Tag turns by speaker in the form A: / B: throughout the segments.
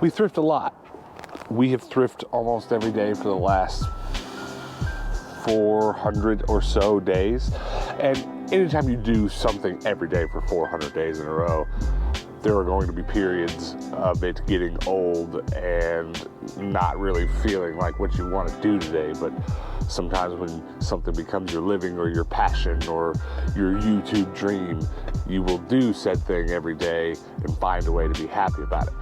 A: We thrift a lot. We have thrifted almost every day for the last 400 or so days. And anytime you do something every day for 400 days in a row, there are going to be periods of it getting old and not really feeling like what you want to do today. But sometimes when something becomes your living or your passion or your YouTube dream, you will do said thing every day and find a way to be happy about it.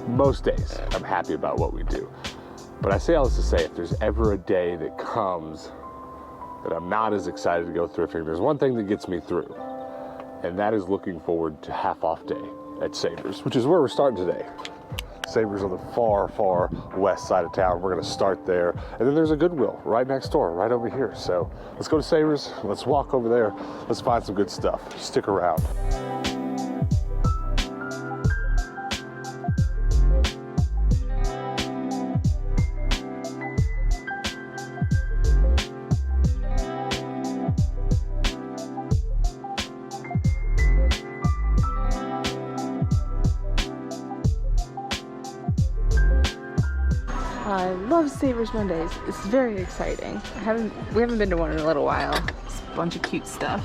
A: Most days, I'm happy about what we do. But I say all this to say, if there's ever a day that comes that I'm not as excited to go thrifting, there's one thing that gets me through, and that is looking forward to half off day at Savers, which is where we're starting today. Savers on the far, far west side of town. We're gonna start there. And then there's a Goodwill right next door, right over here. So let's go to Savers, let's walk over there, let's find some good stuff. Stick around.
B: I love Savers Mondays. It's very exciting. We haven't been to one in a little while. It's a bunch of cute stuff.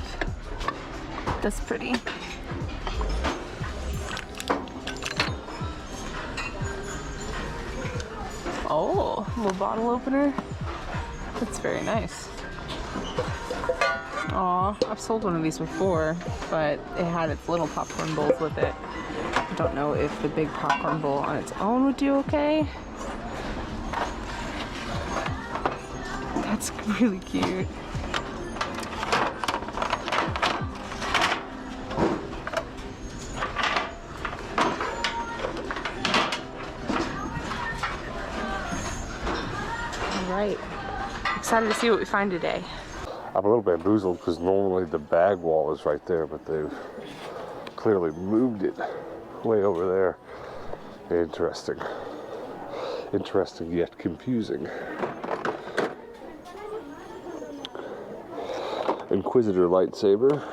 B: That's pretty. Oh, a little bottle opener. That's very nice. Aw, I've sold one of these before, but it had its little popcorn bowls with it. I don't know if the big popcorn bowl on its own would do okay. That's really cute. All right, excited to see what we find today.
A: I'm a little bamboozled because normally the bag wall is right there, but they've clearly moved it way over there. Interesting. Interesting yet confusing. Inquisitor lightsaber.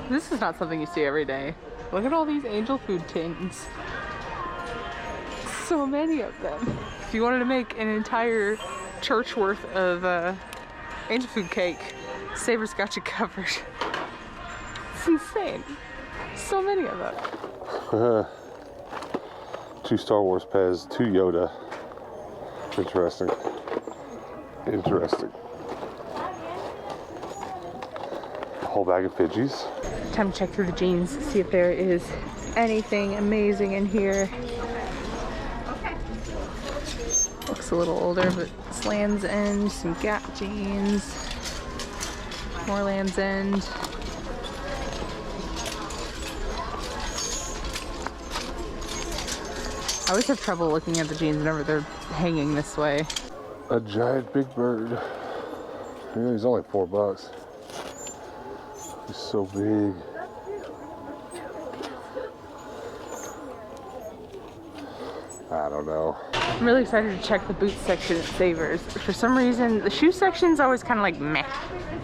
B: This is not something you see every day. Look at all these angel food tins. So many of them. If you wanted to make an entire church worth of angel food cake, Savers got you covered. It's insane. So many of them.
A: 2 Star Wars Pez, 2 Yoda. Interesting. Interesting. A whole bag of Fidgies.
B: Time to check through the jeans, see if there is anything amazing in here. Looks a little older, but it's Land's End, some Gap jeans, more Land's End. I always have trouble looking at the jeans whenever they're hanging this way.
A: A giant big bird. Yeah, he's only $4. He's so big. I don't know.
B: I'm really excited to check the boots section at Savers. For some reason, the shoe section's always kind of like meh,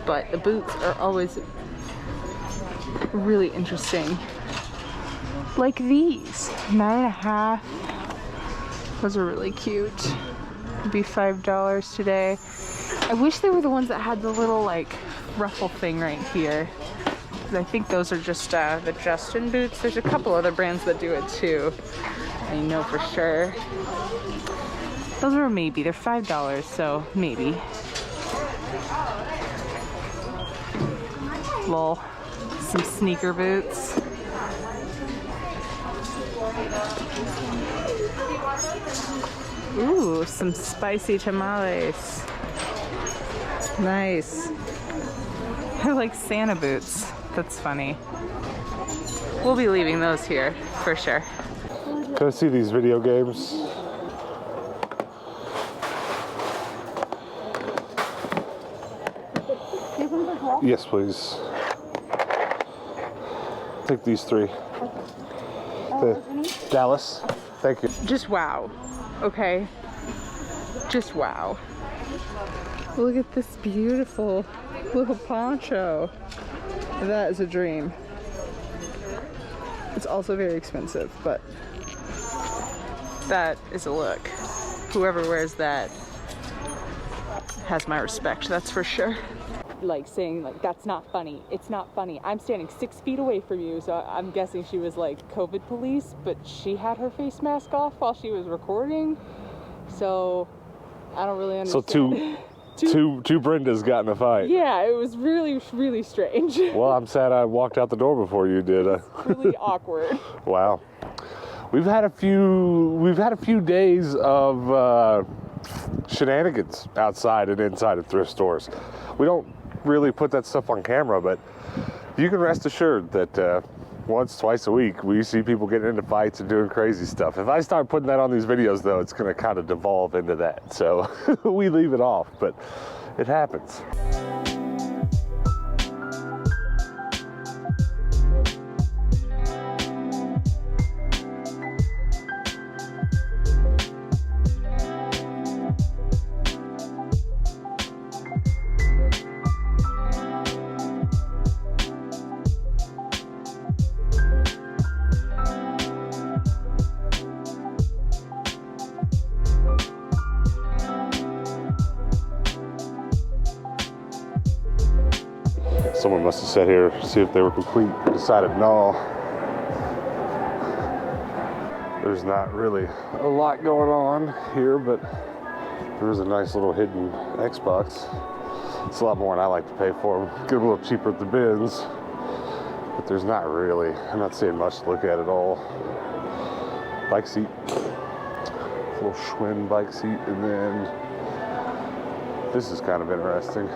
B: but the boots are always really interesting. Like these, 9.5. Those are really cute. It'd be $5 today. I wish they were the ones that had the little like ruffle thing right here. I think those are just the Justin boots. There's a couple other brands that do it too. I know for sure. Those are a maybe. They're $5, so maybe. Lol. Some sneaker boots. Ooh, some spicy tamales. Nice. They're like Santa boots. That's funny. We'll be leaving those here for sure.
A: Can I see these video games? Yes, please. Take these 3. Dallas. Thank you.
B: Just wow. Okay. Just wow. Look at this beautiful little poncho. That is a dream. It's also very expensive, but That is a look. Whoever wears that has my respect, that's for sure. Like saying like, that's not funny. It's not funny. I'm standing 6 feet away from you. So I'm guessing she was like COVID police, but she had her face mask off while she was recording. So I don't really understand.
A: So two Brendas got in a fight.
B: Yeah, it was really, really strange.
A: Well, I'm sad I walked out the door before you did.
B: Really awkward.
A: Wow. We've had a few days of shenanigans outside and inside of thrift stores. We don't really put that stuff on camera, but you can rest assured that once, twice a week, we see people getting into fights and doing crazy stuff. If I start putting that on these videos, though, it's going to kind of devolve into that. So we leave it off, but it happens. Someone must have sat here to see if they were complete and decided no. There's not really a lot going on here, but there's a nice little hidden Xbox. It's a lot more than I like to pay for them. Get them a little cheaper at the bins, but there's not really, I'm not seeing much to look at all. Bike seat, a little Schwinn bike seat, and then this is kind of interesting.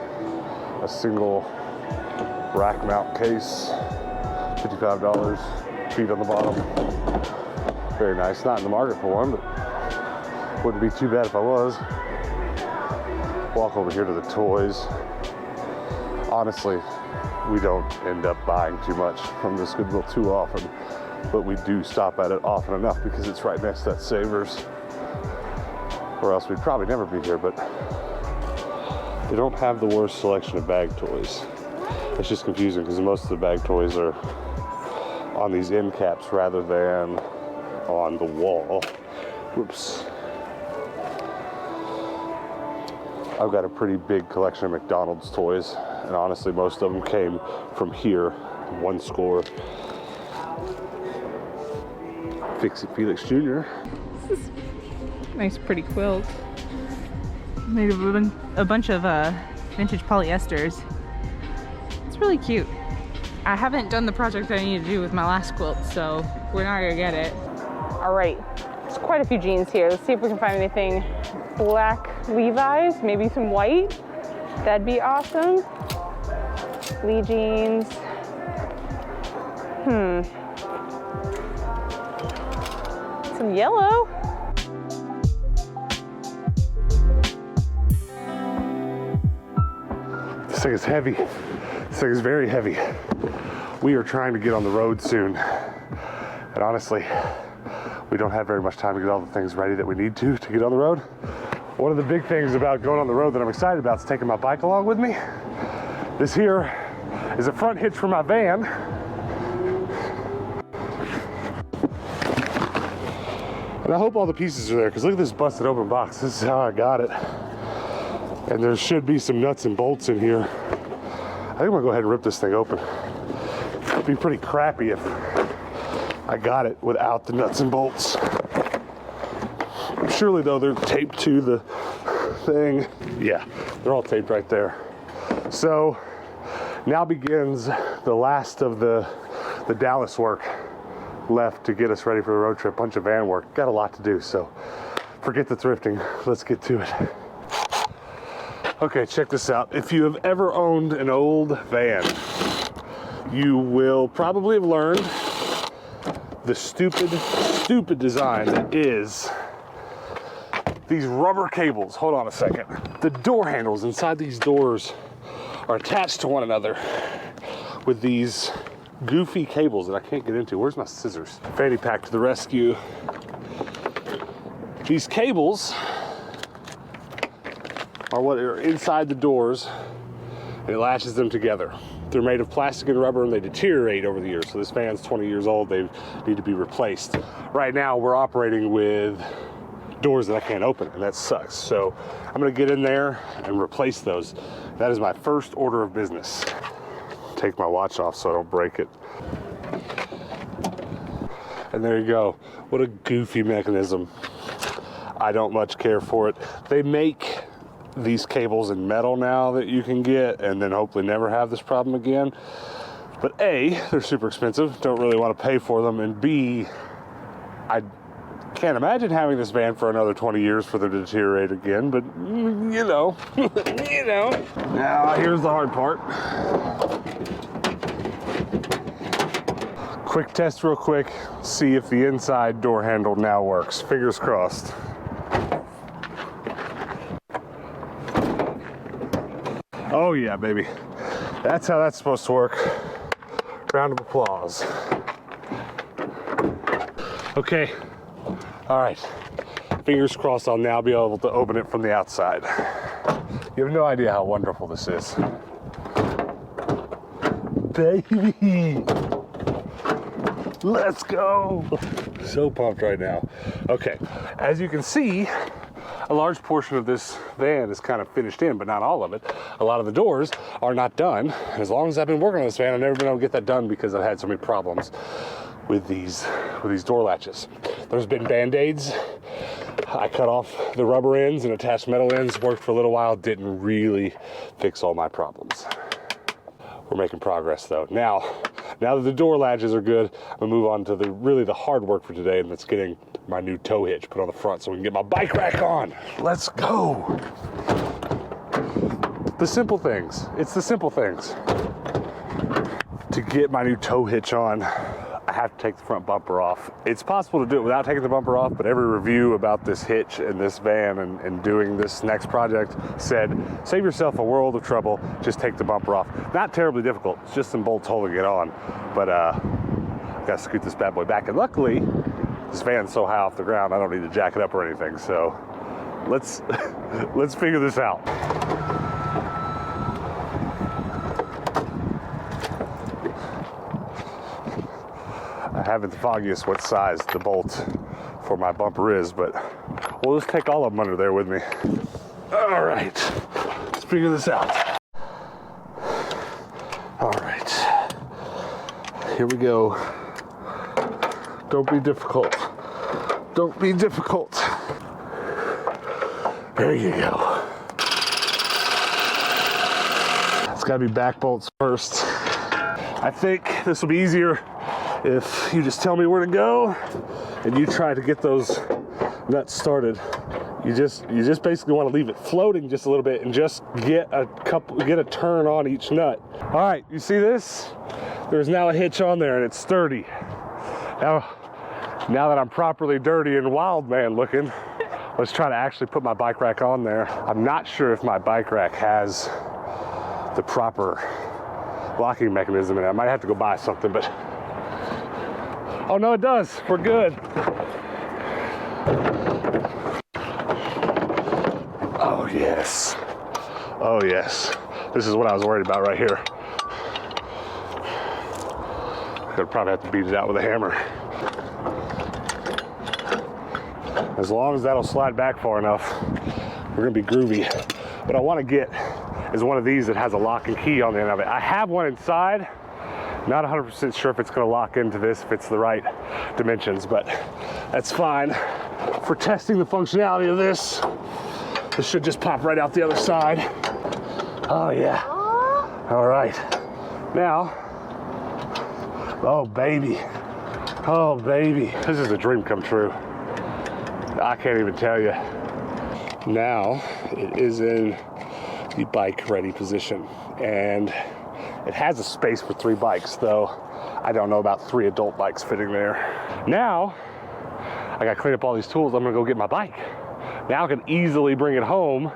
A: A single rack mount case, $55, feet on the bottom. Very nice. Not in the market for one, but wouldn't be too bad if I was. Walk over here to the toys. Honestly, we don't end up buying too much from this Goodwill too often, but we do stop at it often enough because it's right next to that Savers, or else we'd probably never be here. But they don't have the worst selection of bag toys. It's just confusing because most of the bag toys are on these end caps rather than on the wall. Whoops. I've got a pretty big collection of McDonald's toys, and honestly most of them came from here. One score. Fix It Felix Jr.
B: This is nice, pretty quilt. Made of a bunch of vintage polyesters. It's really cute. I haven't done the project that I need to do with my last quilt, so we're not gonna get it. All right, there's quite a few jeans here. Let's see if we can find anything black Levi's, maybe some white. That'd be awesome. Lee jeans. Some yellow.
A: This thing is heavy. This thing is very heavy. We are trying to get on the road soon. And honestly, we don't have very much time to get all the things ready that we need to get on the road. One of the big things about going on the road that I'm excited about is taking my bike along with me. This here is a front hitch for my van. And I hope all the pieces are there, because look at this busted open box. This is how I got it. And there should be some nuts and bolts in here. I think I'm gonna go ahead and rip this thing open. It'd be pretty crappy if I got it without the nuts and bolts. Surely though, they're taped to the thing. Yeah, they're all taped right there. So now begins the last of the Dallas work left to get us ready for the road trip. Bunch of van work, got a lot to do, so forget the thrifting, let's get to it. Okay, check this out. If you have ever owned an old van, you will probably have learned the stupid design that is these rubber cables. Hold on a second. The door handles inside these doors are attached to one another with these goofy cables that I can't get into. Where's my scissors? Fanny pack to the rescue. These cables are what are inside the doors, and it latches them together. They're made of plastic and rubber, and they deteriorate over the years. So this van's 20 years old. They need to be replaced. Right now, we're operating with doors that I can't open, and that sucks. So I'm gonna get in there and replace those. That is my first order of business. Take my watch off so I don't break it. And there you go. What a goofy mechanism. I don't much care for it. They make these cables in metal now that you can get and then hopefully never have this problem again. But A, they're super expensive, don't really want to pay for them, and B, I can't imagine having this van for another 20 years for them to deteriorate again, but you know, you know. Now, here's the hard part. Quick test real quick, see if the inside door handle now works. Fingers crossed. Oh yeah, baby. That's how that's supposed to work. Round of applause. Okay, all right. Fingers crossed I'll now be able to open it from the outside. You have no idea how wonderful this is. Baby! Let's go! So pumped right now. Okay, as you can see, a large portion of this van is kind of finished in, but not all of it. A lot of the doors are not done. As long as I've been working on this van, I've never been able to get that done because I've had so many problems with these door latches. There's been Band-Aids. I cut off the rubber ends and attached metal ends, worked for a little while, didn't really fix all my problems. We're making progress though. Now that the door latches are good, I'm gonna move on to the hard work for today, and that's getting my new tow hitch put on the front so we can get my bike rack on. Let's go. The simple things. It's the simple things. To get my new tow hitch on, I have to take the front bumper off. It's possible to do it without taking the bumper off, but every review about this hitch and this van and doing this next project said, save yourself a world of trouble, just take the bumper off. Not terribly difficult, it's just some bolts holding it on. But I've got to scoot this bad boy back, and luckily, this van's so high off the ground, I don't need to jack it up or anything. So let's figure this out. I haven't the foggiest what size the bolt for my bumper is, but we'll just take all of them under there with me. All right, let's figure this out. All right, here we go. Don't be difficult. Don't be difficult. There you go. It's gotta be back bolts first. I think this will be easier if you just tell me where to go and you try to get those nuts started. You just basically want to leave it floating just a little bit and just get a turn on each nut. All right, you see this? There's now a hitch on there and it's sturdy. Now that I'm properly dirty and wild man looking, let's try to actually put my bike rack on there. I'm not sure if my bike rack has the proper locking mechanism in it. I might have to go buy something, but oh no, it does. We're good. Oh yes. Oh yes. This is what I was worried about right here. I'm gonna probably have to beat it out with a hammer. As long as that'll slide back far enough, we're gonna be groovy. What I wanna get is one of these that has a lock and key on the end of it. I have one inside. Not 100% sure if it's gonna lock into this, if it's the right dimensions, but that's fine. For testing the functionality of this, this should just pop right out the other side. Oh yeah. All right. Now, oh baby. Oh baby. This is a dream come true. I can't even tell you. Now, it is in the bike ready position, and it has a space for 3 bikes, though I don't know about 3 adult bikes fitting there. Now, I gotta clean up all these tools. I'm gonna go get my bike. Now I can easily bring it home,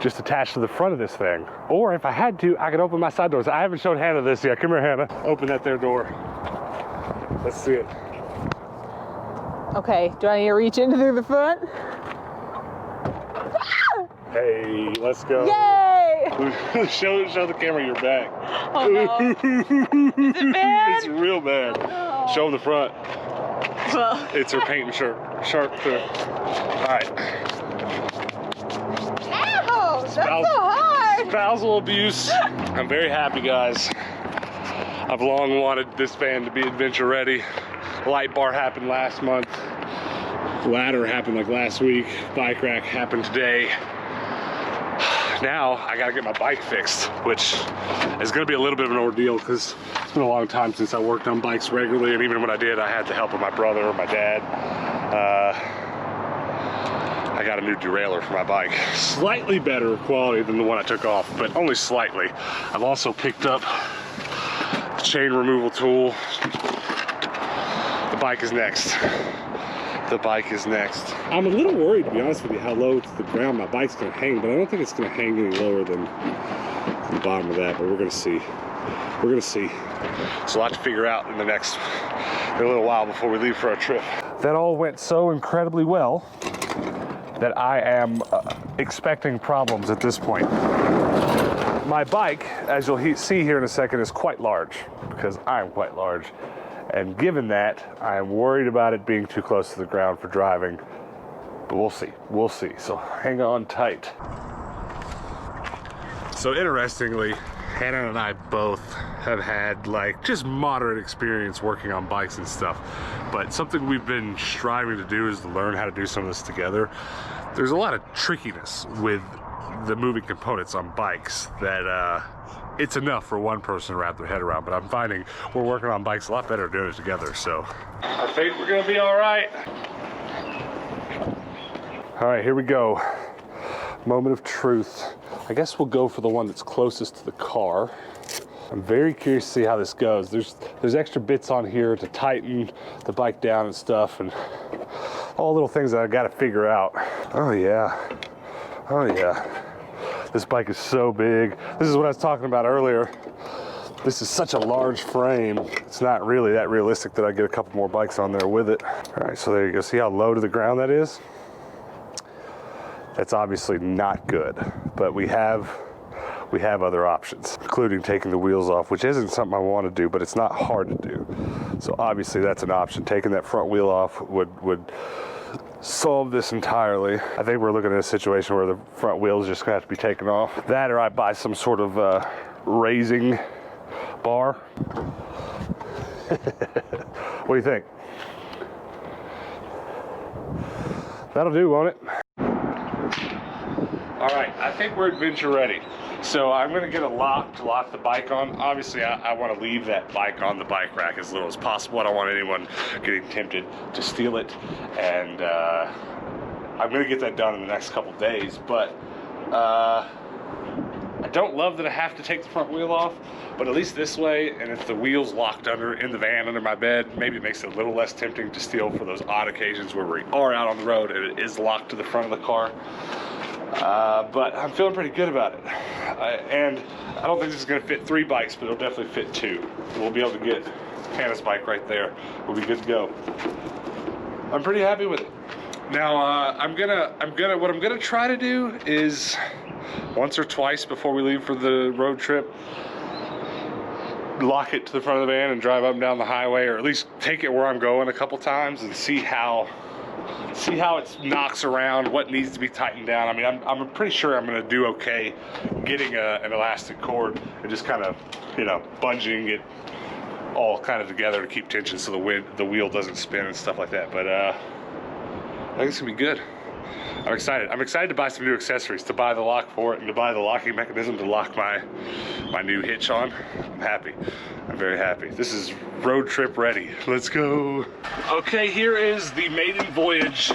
A: just attached to the front of this thing. Or if I had to, I could open my side doors. I haven't shown Hannah this yet. Come here, Hannah. Open that there door. Let's see it.
B: Okay, do I need to reach in through the front?
A: Hey, let's go.
B: Yay!
A: show the camera your back.
B: Oh no. Is it bad?
A: It's real bad.
B: Oh, no.
A: Show them the front.
B: Well.
A: It's her paint and sharp clip. All right.
B: Ow, that's so hard.
A: Spousal abuse. I'm very happy, guys. I've long wanted this van to be adventure ready. Light bar happened last month. Ladder happened like last week. Bike rack happened today. Now I gotta get my bike fixed, which is gonna be a little bit of an ordeal because it's been a long time since I worked on bikes regularly, and even when I did, I had the help of my brother or my dad. I got a new derailleur for my bike. Slightly better quality than the one I took off, but only slightly. I've also picked up the chain removal tool. The bike is next. The bike is next. I'm a little worried, to be honest with you, how low to the ground my bike's gonna hang, but I don't think it's gonna hang any lower than the bottom of that, but we're gonna see. We're gonna see. There's a lot to figure out in the next little while before we leave for our trip. That all went so incredibly well that I am expecting problems at this point. My bike, as you'll see here in a second, is quite large because I am quite large. And given that, I am worried about it being too close to the ground for driving, but we'll see, So hang on tight. So interestingly, Hannah and I both have had like just moderate experience working on bikes and stuff, but something we've been striving to do is to learn how to do some of this together. There's a lot of trickiness with the moving components on bikes that it's enough for one person to wrap their head around, but I'm finding we're working on bikes a lot better doing it together, so. I think we're gonna be all right. All right, here we go. Moment of truth. I guess we'll go for the one that's closest to the car. I'm very curious to see how this goes. There's extra bits on here to tighten the bike down and stuff, and all little things that I gotta figure out. Oh yeah, oh yeah. This bike is so big. This is what I was talking about earlier. This is such a large frame. It's not really that realistic that I get a couple more bikes on there with it. All right, so there you go. See how low to the ground that is? That's obviously not good, but we have other options, including taking the wheels off, which isn't something I want to do, but it's not hard to do. So obviously that's an option. Taking that front wheel off would solve this entirely. I think we're looking at a situation where the front wheel is just gonna have to be taken off. That, or I buy some sort of raising bar. What do you think? That'll do, won't it? All right, I think we're adventure ready. So I'm gonna get a lock to lock the bike on. Obviously, I wanna leave that bike on the bike rack as little as possible. I don't want anyone getting tempted to steal it. And I'm gonna get that done in the next couple days, but I don't love that I have to take the front wheel off, but at least this way, and if the wheel's locked in the van under my bed, maybe it makes it a little less tempting to steal for those odd occasions where we are out on the road and it is locked to the front of the car. But I'm feeling pretty good about it. And I don't think this is gonna fit 3 bikes, but it'll definitely fit 2. We'll be able to get Hannah's bike right there. We'll be good to go. I'm pretty happy with it. Now, what I'm gonna try to do is once or twice before we leave for the road trip, lock it to the front of the van and drive up and down the highway, or at least take it where I'm going a couple times and see how it knocks around, what needs to be tightened down. I mean, I'm pretty sure I'm gonna do okay getting an elastic cord and just kind of, bunging it all kind of together to keep tension so the wheel doesn't spin and stuff like that. But I think it's gonna be good. I'm excited. I'm excited to buy some new accessories, to buy the lock for it and to buy the locking mechanism to lock my new hitch on. I'm happy. I'm very happy. This is road trip ready. Let's go. Okay, here is the Maiden Voyage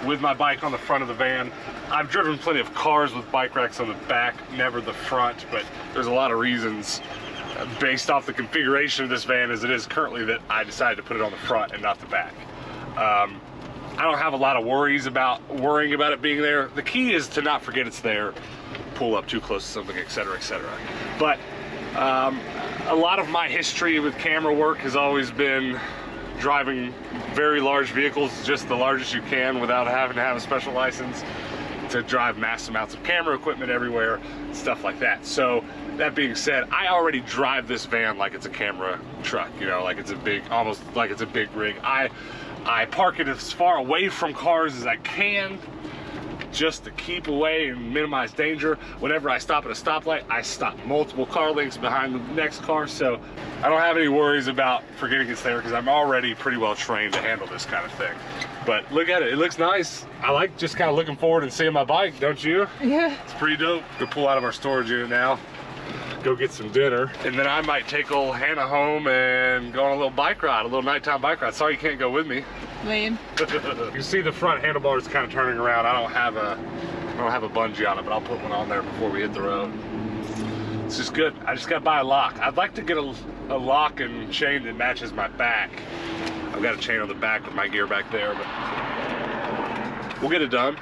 A: with my bike on the front of the van. I've driven plenty of cars with bike racks on the back, never the front, but there's a lot of reasons based off the configuration of this van as it is currently that I decided to put it on the front and not the back. I don't have a lot of worrying about it being there. The key is to not forget it's there, pull up too close to something, etc., etc. But a lot of my history with camera work has always been driving very large vehicles, just the largest you can without having to have a special license, to drive mass amounts of camera equipment everywhere, stuff like that. So that being said, I already drive this van like it's a camera truck, you know, like it's a big, almost like it's a big rig. I park it as far away from cars as I can, just to keep away and minimize danger. Whenever I stop at a stoplight, I stop multiple car lengths behind the next car, so I don't have any worries about forgetting it's there because I'm already pretty well trained to handle this kind of thing. But look at it, it looks nice. I like just kind of looking forward and seeing my bike, don't you?
B: Yeah.
A: It's pretty dope. Go pull out of our storage unit now, go get some dinner, and then I might take old Hannah home and go on a little bike ride, a little nighttime bike ride. Sorry you can't go with me.
B: Lame.
A: You can see the front handlebars kind of turning around. I don't have a bungee on it, but I'll put one on there before we hit the road. It's just good. I just got to buy a lock. I'd like to get a lock and chain that matches my back. I've got a chain on the back with my gear back there, but we'll get it done.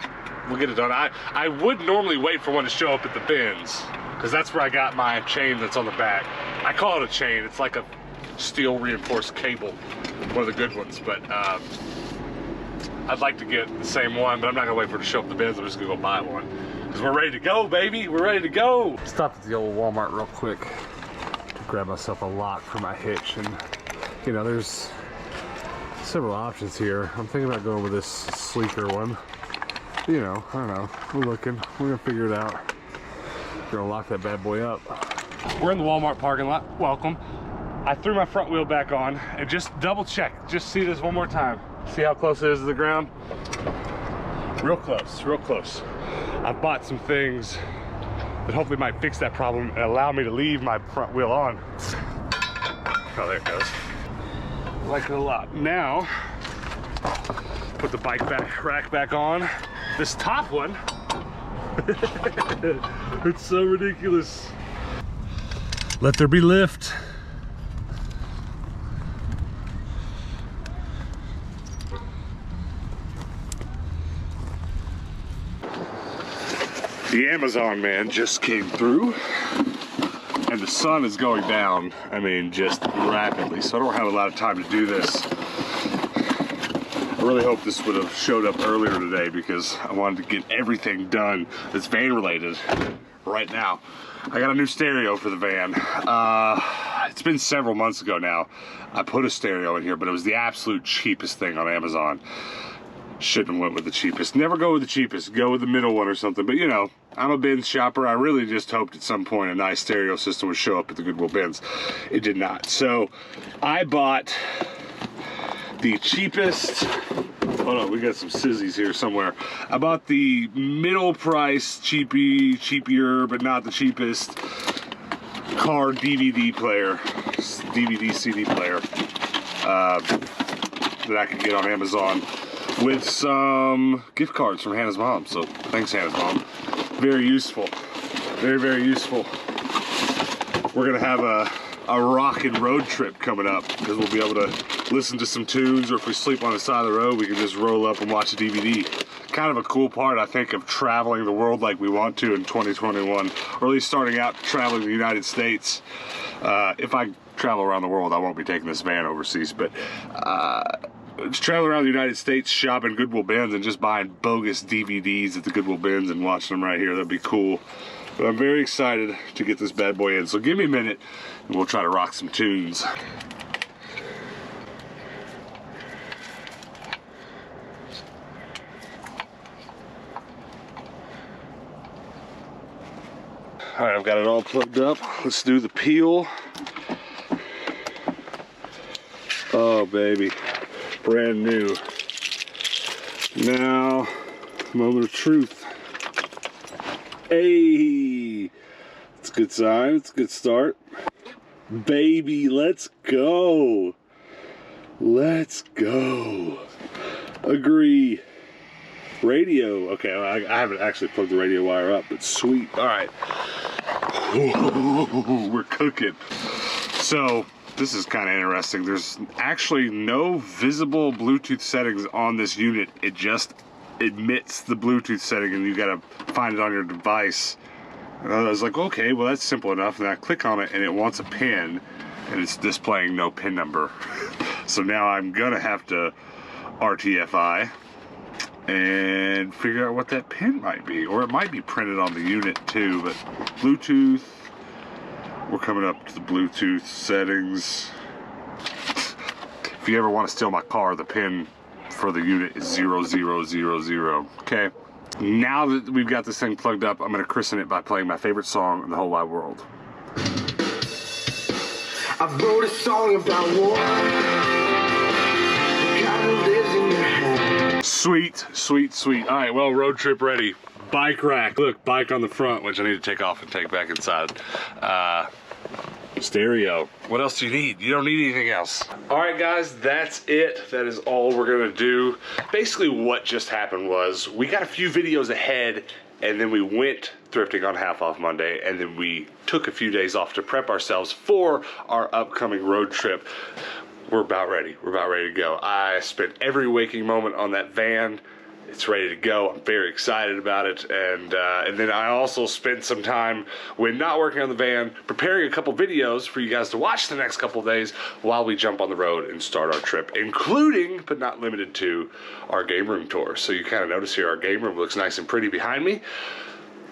A: We'll get it done. I would normally wait for one to show up at the bins, because that's where I got my chain that's on the back. I call it a chain. It's like a steel reinforced cable, one of the good ones, but I'd like to get the same one, but I'm not gonna wait for it to show up at the bins. I'm just gonna go buy one, because we're ready to go, baby. We're ready to go. Stopped at the old Walmart real quick to grab myself a lock for my hitch, and you know, there's several options here. I'm thinking about going with this sleeker one. You know, I don't know. We're looking. We're gonna figure it out. We're gonna lock that bad boy up. We're in the Walmart parking lot. Welcome. I threw my front wheel back on and just double check. Just see this one more time. See how close it is to the ground? Real close, real close. I've bought some things that hopefully might fix that problem and allow me to leave my front wheel on. Oh, there it goes. Like it a lot. Now, put the bike rack back on. This top one, it's so ridiculous. Let there be lift. The Amazon man just came through, and the sun is going down, I mean, just rapidly, so I don't have a lot of time to do this. I really hope this would have showed up earlier today, because I wanted to get everything done that's van related right now. I got a new stereo for the van. It's been several months ago now. I put a stereo in here, but it was the absolute cheapest thing on Amazon. Shouldn't have went with the cheapest. Never go with the cheapest. Go with the middle one or something. But you know, I'm a bins shopper. I really just hoped at some point a nice stereo system would show up at the Goodwill bins. It did not. So I bought the cheapest. Hold on, we got some sizzies here somewhere. I bought the middle price, cheapier, but not the cheapest car DVD player, DVD CD player that I could get on Amazon, with some gift cards from Hannah's mom. So thanks, Hannah's mom. Very useful. Very, very useful. We're gonna have a rockin' road trip coming up, because we'll be able to listen to some tunes, or if we sleep on the side of the road, we can just roll up and watch a DVD. Kind of a cool part, I think, of traveling the world like we want to in 2021, or at least starting out traveling the United States. If I travel around the world, I won't be taking this van overseas, but just travel around the United States, shopping Goodwill bins, and just buying bogus DVDs at the Goodwill bins and watching them right here. That'd be cool. But I'm very excited to get this bad boy in. So give me a minute and we'll try to rock some tunes. All right, I've got it all plugged up. Let's do the peel. Oh, baby. Brand new. Now, moment of truth. Hey, it's a good sign. It's a good start. Baby, let's go. Let's go. Agree. Radio. Okay, I haven't actually plugged the radio wire up, but sweet. All right. Ooh, we're cooking. So, this is kind of interesting. There's actually no visible Bluetooth settings on this unit. It just admits the Bluetooth setting, and you gotta find it on your device. And I was like, okay, well that's simple enough. And I click on it, and it wants a pin, and it's displaying no pin number. So now I'm gonna have to RTFI and figure out what that pin might be. Or it might be printed on the unit too, but Bluetooth, we're coming up to the Bluetooth settings. If you ever want to steal my car, the pin for the unit is 0000. Okay, now that we've got this thing plugged up, I'm going to christen it by playing my favorite song in the whole wide world.
C: I wrote a song about war.
A: Sweet, sweet, sweet. All right, well, road trip ready. Bike rack. Look, bike on the front, which I need to take off and take back inside. Stereo. What else do you need? You don't need anything else. All right, guys, that's it. That is all we're gonna do. Basically, what just happened was we got a few videos ahead, and then we went thrifting on Half Off Monday, and then we took a few days off to prep ourselves for our upcoming road trip. We're about ready. We're about ready to go. I spent every waking moment on that van. It's ready to go. I'm very excited about it. And then I also spent some time when not working on the van, preparing a couple videos for you guys to watch the next couple of days while we jump on the road and start our trip, including, but not limited to, our game room tour. So you kind of notice here our game room looks nice and pretty behind me.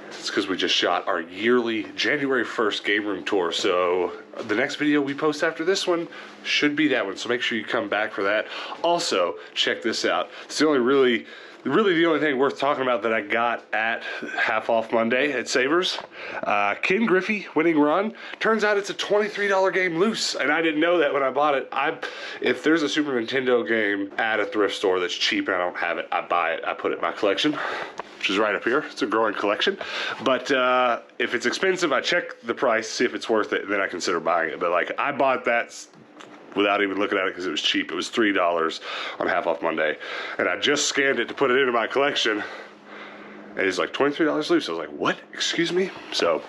A: It's because we just shot our yearly January 1st game room tour. So the next video we post after this one should be that one. So make sure you come back for that. Also, check this out. It's the only the only thing worth talking about that I got at Half Off Monday at Savers. Ken Griffey winning run. Turns out it's a $23 game loose, and I didn't know that when I bought it. If there's a Super Nintendo game at a thrift store that's cheap and I don't have it, I buy it. I put it in my collection, which is right up here. It's a growing collection. But if it's expensive, I check the price, see if it's worth it, and then I consider buying it. But like, I bought that without even looking at it because it was cheap. It was $3 on Half Off Monday. And I just scanned it to put it into my collection. And it's like $23 loose. I was like, what? Excuse me? So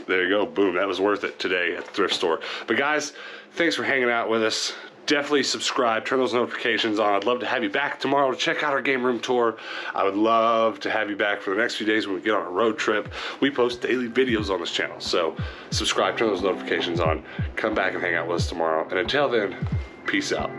A: there you go. Boom. That was worth it today at the thrift store. But guys, thanks for hanging out with us. Definitely subscribe, turn those notifications on. I'd love to have you back tomorrow to check out our game room tour. I would love to have you back for the next few days when we get on a road trip. We post daily videos on this channel, so subscribe, turn those notifications on, come back and hang out with us tomorrow. And until then, peace out.